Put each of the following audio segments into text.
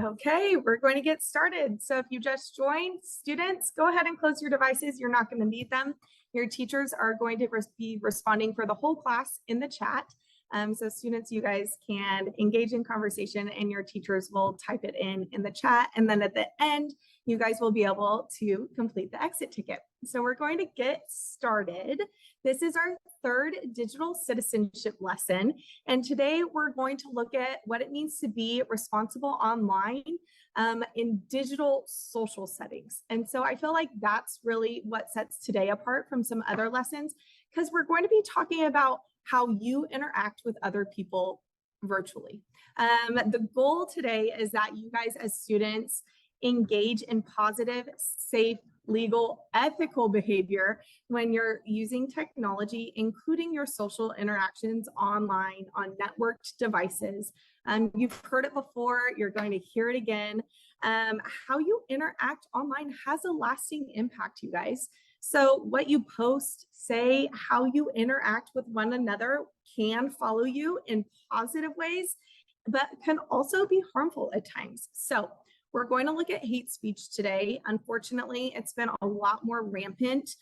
Okay, we're going to get started. So if you just joined, students, go ahead and close your devices. You're not going to need them. Your teachers are going to be responding for the whole class in the chat. So students, you guys can engage in conversation and your teachers will type it in the chat. And then at the end, you guys will be able to complete the exit ticket. So we're going to get started. This is our third digital citizenship lesson. And today we're going to look at what it means to be responsible online in digital social settings. And so I feel like that's really what sets today apart from some other lessons, because we're going to be talking about how you interact with other people virtually. The goal today is that you guys as students engage in positive, safe, legal, ethical behavior when you're using technology, including your social interactions online on networked devices. You've heard it before, you're going to hear it again. How you interact online has a lasting impact, you guys. So what you post, say, how you interact with one another can follow you in positive ways, but can also be harmful at times. So we're going to look at hate speech today. Unfortunately, it's been a lot more rampant,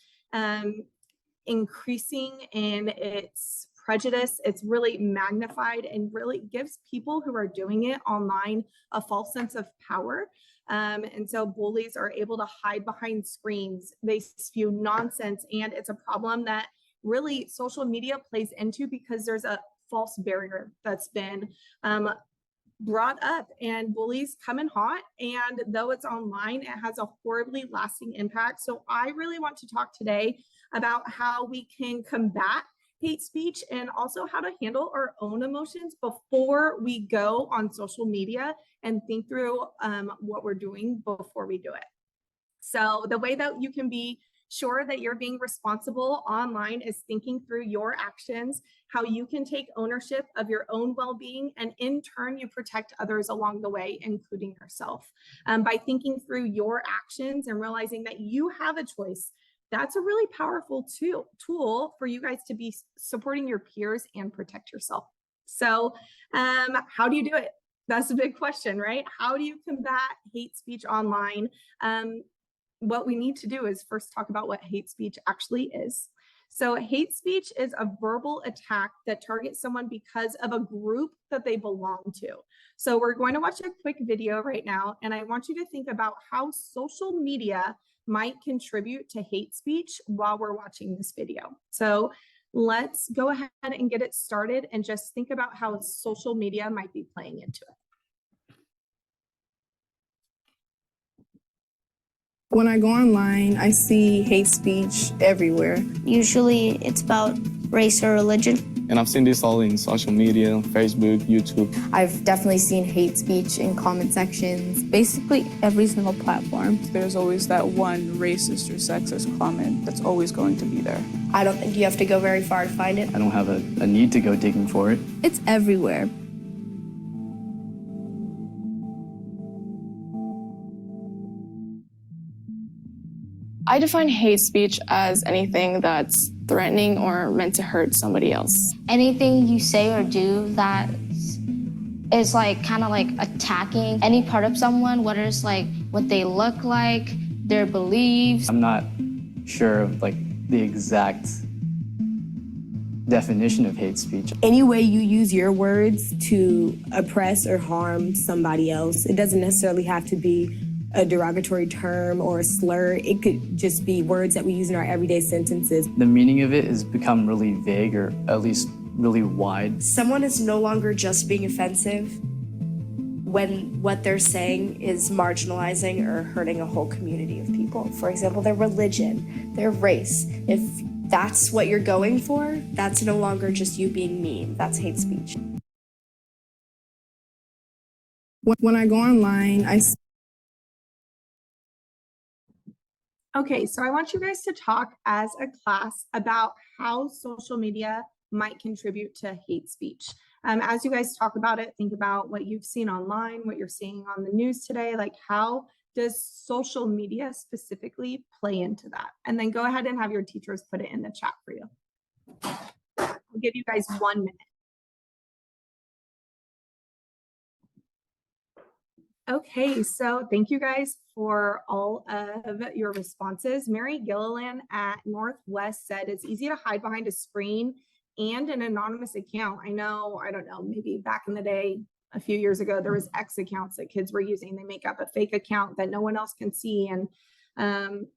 increasing in its prejudice. It's really magnified and really gives people who are doing it online a false sense of power. And so bullies are able to hide behind screens. They spew nonsense, and it's a problem that really social media plays into because there's a false barrier that's been brought up, and bullies come in hot, and though it's online, it has a horribly lasting impact. So I really want to talk today about how we can combat hate speech and also how to handle our own emotions before we go on social media and think through what we're doing before we do it. So the way that you can be sure that you're being responsible online is thinking through your actions, how you can take ownership of your own well-being, and in turn, you protect others along the way, including yourself. By thinking through your actions and realizing that you have a choice, that's a really powerful tool for you guys to be supporting your peers and protect yourself. So how do you do it? That's a big question, right? How do you combat hate speech online? What we need to do is first talk about what hate speech actually is. So hate speech is a verbal attack that targets someone because of a group that they belong to. So we're going to watch a quick video right now, and I want you to think about how social media might contribute to hate speech while we're watching this video. So let's go ahead and get it started and just think about how social media might be playing into it. When I go online, I see hate speech everywhere. Usually it's about race or religion. And I've seen this all in social media, Facebook, YouTube. I've definitely seen hate speech in comment sections. Basically every single platform. There's always that one racist or sexist comment that's always going to be there. I don't think you have to go very far to find it. I don't have a need to go digging for it. It's everywhere. I define hate speech as anything that's threatening or meant to hurt somebody else. Anything you say or do that is like kind of like attacking any part of someone, whether it's like what they look like, their beliefs. I'm not sure of like the exact definition of hate speech. Any way you use your words to oppress or harm somebody else, it doesn't necessarily have to be a derogatory term or a slur. It could just be words that we use in our everyday sentences. The meaning of it has become really vague, or at least really wide. Someone is no longer just being offensive when what they're saying is marginalizing or hurting a whole community of people. For example, their religion, their race. If that's what you're going for, that's no longer just you being mean. That's hate speech. When I go online, Okay, so I want you guys to talk as a class about how social media might contribute to hate speech. As you guys talk about it, think about what you've seen online, what you're seeing on the news today, like how does social media specifically play into that? And then go ahead and have your teachers put it in the chat for you. I'll give you guys 1 minute. Okay, so thank you guys for all of your responses. Mary Gilliland at Northwest said it's easy to hide behind a screen and an anonymous account. I know, I don't know, maybe back in the day, a few years ago, there was X accounts that kids were using. They make up a fake account that no one else can see, and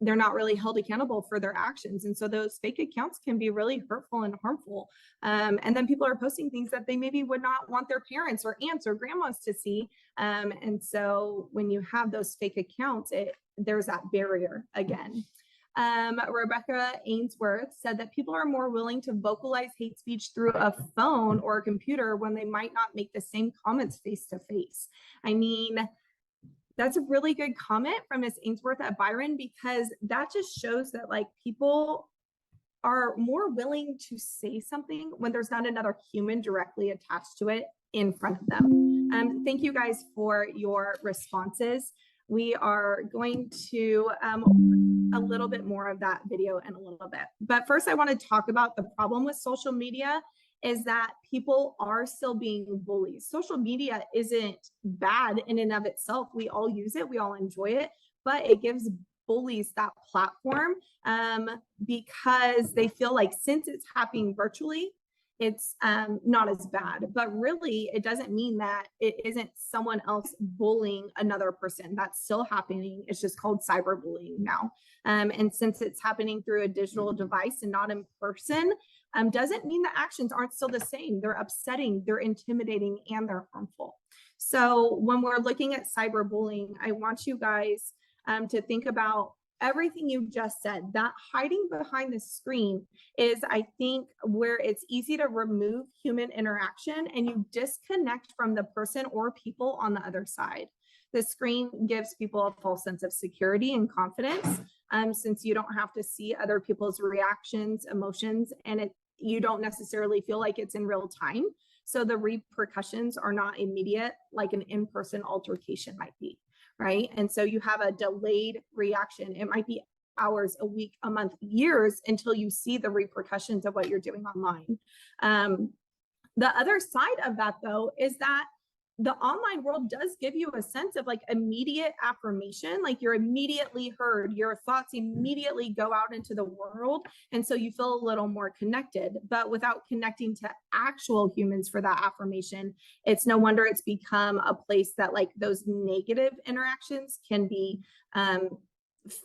they're not really held accountable for their actions. And so those fake accounts can be really hurtful and harmful. And then people are posting things that they maybe would not want their parents or aunts or grandmas to see. And so when you have those fake accounts, there's that barrier again. Rebecca Ainsworth said that people are more willing to vocalize hate speech through a phone or a computer when they might not make the same comments face to face. I mean, that's a really good comment from Ms. Ainsworth at Byron, because that just shows that like people are more willing to say something when there's not another human directly attached to it in front of them. Thank you guys for your responses. We are going to a little bit more of that video in a little bit. But first, I want to talk about the problem with social media is that people are still being bullies. Social media isn't bad in and of itself. We all use it, we all enjoy it, but it gives bullies that platform because they feel like since it's happening virtually, it's not as bad. But really, it doesn't mean that it isn't someone else bullying another person. That's still happening. It's just called cyberbullying now. And since it's happening through a digital device and not in person, doesn't mean the actions aren't still the same. They're upsetting, they're intimidating, and they're harmful. So when we're looking at cyberbullying, I want you guys to think about everything you just said. That hiding behind the screen is, I think, where it's easy to remove human interaction and you disconnect from the person or people on the other side. The screen gives people a false sense of security and confidence, since you don't have to see other people's reactions, emotions, and you don't necessarily feel like it's in real time. So the repercussions are not immediate like an in-person altercation might be, right? And so you have a delayed reaction. It might be hours, a week, a month, years until you see the repercussions of what you're doing online. The other side of that, though, is that the online world does give you a sense of like immediate affirmation, like you're immediately heard, your thoughts immediately go out into the world. And so you feel a little more connected, but without connecting to actual humans for that affirmation, it's no wonder it's become a place that like those negative interactions can be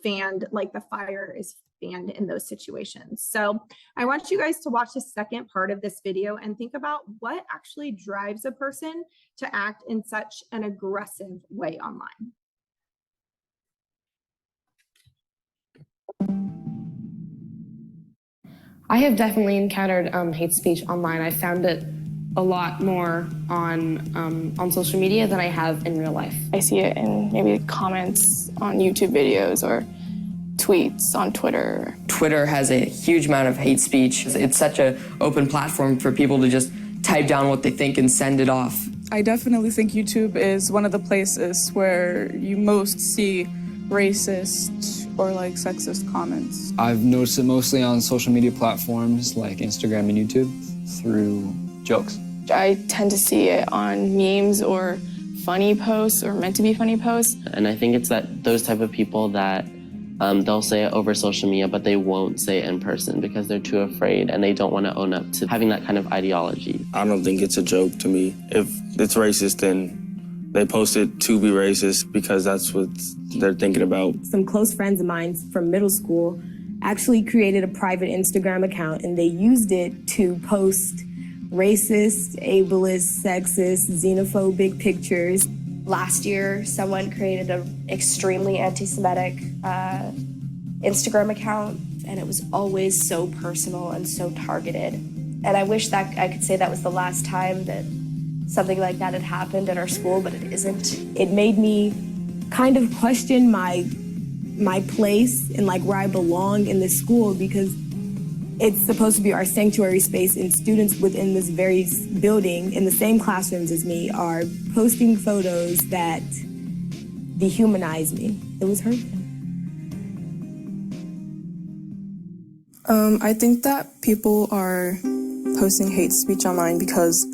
fanned, like the fire is fanned in those situations. So I want you guys to watch the second part of this video and think about what actually drives a person to act in such an aggressive way online. I have definitely encountered hate speech online. I found it a lot more on social media than I have in real life. I see it in maybe comments on YouTube videos or tweets on Twitter. Twitter has a huge amount of hate speech. It's such an open platform for people to just type down what they think and send it off. I definitely think YouTube is one of the places where you most see racist or like sexist comments. I've noticed it mostly on social media platforms like Instagram and YouTube through jokes. I tend to see it on memes or funny posts or meant to be funny posts. And I think it's that those type of people that they'll say it over social media, but they won't say it in person because they're too afraid and they don't want to own up to having that kind of ideology. I don't think it's a joke to me. If it's racist, then they post it to be racist because that's what they're thinking about. Some close friends of mine from middle school actually created a private Instagram account and they used it to post racist, ableist, sexist, xenophobic pictures. Last year, someone created an extremely anti-Semitic Instagram account, and it was always so personal and so targeted. And I wish that I could say that was the last time that something like that had happened at our school, but it isn't. It made me kind of question my place and like where I belong in this school, because it's supposed to be our sanctuary space, and students within this very building in the same classrooms as me are posting photos that dehumanize me. It was hurtful. I think that people are posting hate speech online because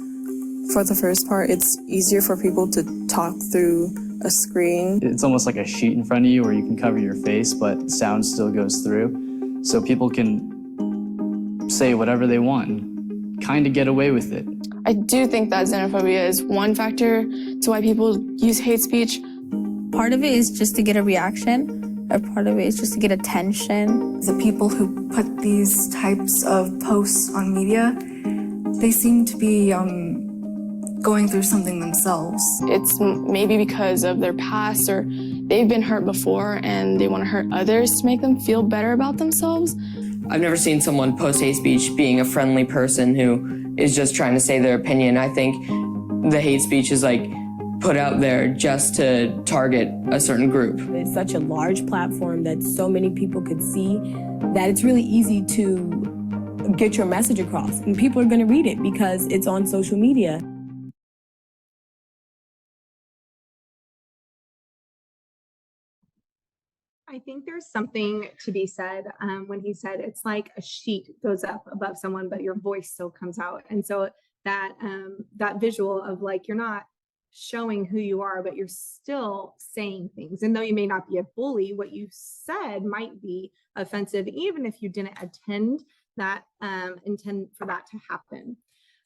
For the first part, it's easier for people to talk through a screen. It's almost like a sheet in front of you where you can cover your face, but sound still goes through. So people can say whatever they want and kind of get away with it. I do think that xenophobia is one factor to why people use hate speech. Part of it is just to get a reaction, or part of it is just to get attention. The people who put these types of posts on media, they seem to be going through something themselves. It's maybe because of their past, or they've been hurt before and they want to hurt others to make them feel better about themselves. I've never seen someone post hate speech being a friendly person who is just trying to say their opinion. I think the hate speech is like put out there just to target a certain group. It's such a large platform that so many people could see that it's really easy to get your message across. And people are going to read it because it's on social media. I think there's something to be said when he said it's like a sheet goes up above someone, but your voice still comes out. And so that that visual of like you're not showing who you are, but you're still saying things. And though you may not be a bully, what you said might be offensive, even if you didn't intend for that to happen.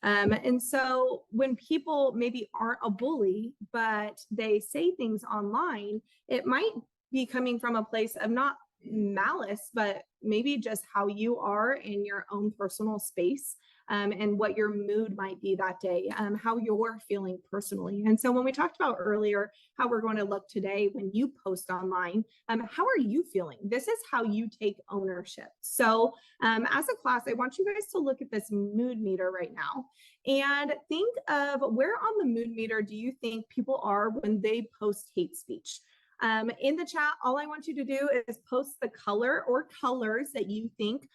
And so when people maybe aren't a bully, but they say things online, it might be coming from a place of not malice, but maybe just how you are in your own personal space, and what your mood might be that day, how you're feeling personally. And so when we talked about earlier how we're going to look today when you post online, how are you feeling? This is how you take ownership. So as a class, I want you guys to look at this mood meter right now and think of where on the mood meter do you think people are when they post hate speech? In the chat, all I want you to do is post the color or colors that you think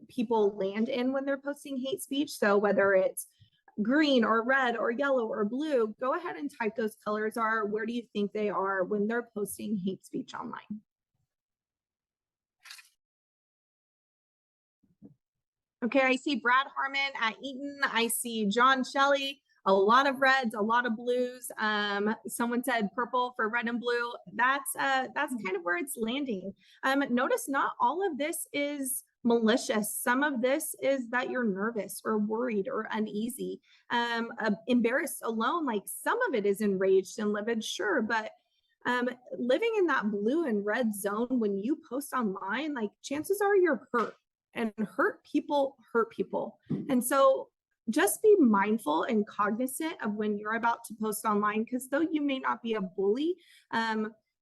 people land in when they're posting hate speech. So whether it's green or red or yellow or blue, go ahead and type those colors are. Where do you think they are when they're posting hate speech online? Okay, I see Brad Harmon at Eaton. I see John Shelley. A lot of reds, a lot of blues. Someone said purple for red and blue. That's kind of where it's landing. Notice not all of this is malicious. Some of this is that you're nervous or worried or uneasy, embarrassed alone. Like some of it is enraged and livid, sure, but living in that blue and red zone when you post online, like chances are you're hurt, and hurt people hurt people. And so just be mindful and cognizant of when you're about to post online, because though you may not be a bully,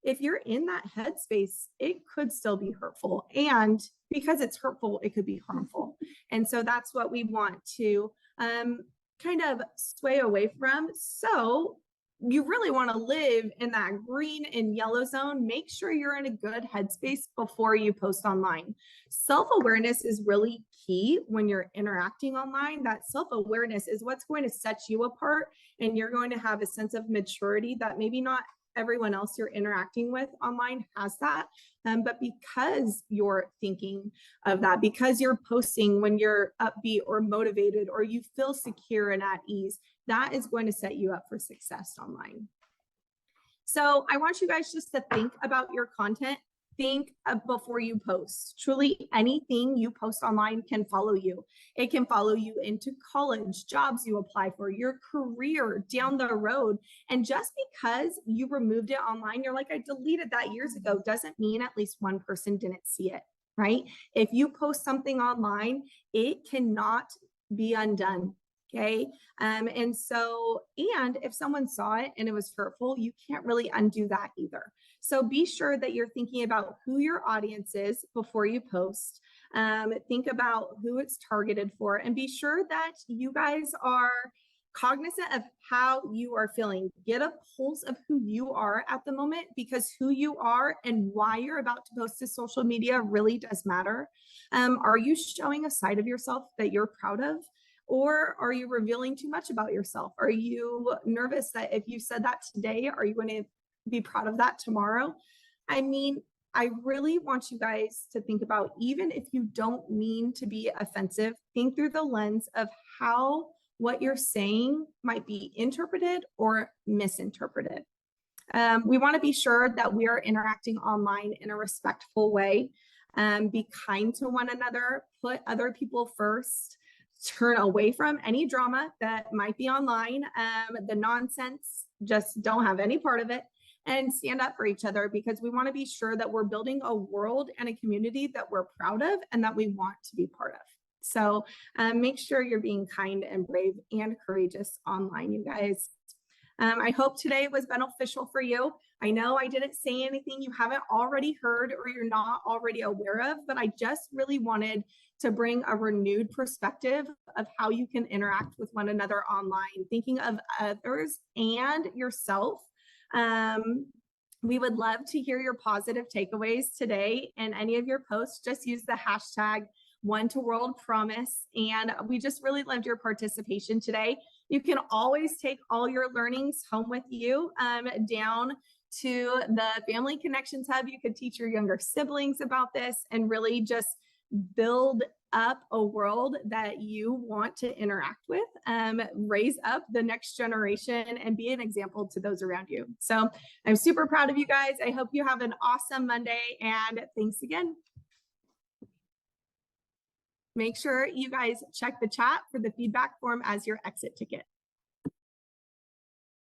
if you're in that headspace, it could still be hurtful. And because it's hurtful, it could be harmful. And so that's what we want to kind of sway away from. So you really want to live in that green and yellow zone. Make sure you're in a good headspace before you post online. Self-awareness is really key when you're interacting online. That self-awareness is what's going to set you apart, and you're going to have a sense of maturity that maybe not everyone else you're interacting with online has that. But because you're thinking of that, because you're posting when you're upbeat or motivated, or you feel secure and at ease, that is going to set you up for success online. So I want you guys just to think about your content. Think before you post. Truly, anything you post online can follow you. It can follow you into college, jobs you apply for, your career down the road. And just because you removed it online, you're like, I deleted that years ago, doesn't mean at least one person didn't see it, right? If you post something online, it cannot be undone. Okay. And if someone saw it and it was hurtful, you can't really undo that either. So be sure that you're thinking about who your audience is before you post. Think about who it's targeted for, and be sure that you guys are cognizant of how you are feeling. Get a pulse of who you are at the moment, because who you are and why you're about to post to social media really does matter. Are you showing a side of yourself that you're proud of? Or are you revealing too much about yourself? Are you nervous that if you said that today, are you going to be proud of that tomorrow? I mean, I really want you guys to think about, even if you don't mean to be offensive, think through the lens of how what you're saying might be interpreted or misinterpreted. We want to be sure that we are interacting online in a respectful way. Be kind to one another, put other people first, turn away from any drama that might be online, the nonsense, just don't have any part of it, and stand up for each other, because we want to be sure that we're building a world and a community that we're proud of and that we want to be part of. So make sure you're being kind and brave and courageous online, you guys. I hope today was beneficial for you. I know I didn't say anything you haven't already heard or you're not already aware of, but I just really wanted to bring a renewed perspective of how you can interact with one another online, thinking of others and yourself. We would love to hear your positive takeaways today in any of your posts. Just use the hashtag #OneToWorldPromise. And we just really loved your participation today. You can always take all your learnings home with you down to the Family Connections Hub. You could teach your younger siblings about this and really just build up a world that you want to interact with, raise up the next generation and be an example to those around you. So I'm super proud of you guys. I hope you have an awesome Monday, and thanks again. Make sure you guys check the chat for the feedback form as your exit ticket.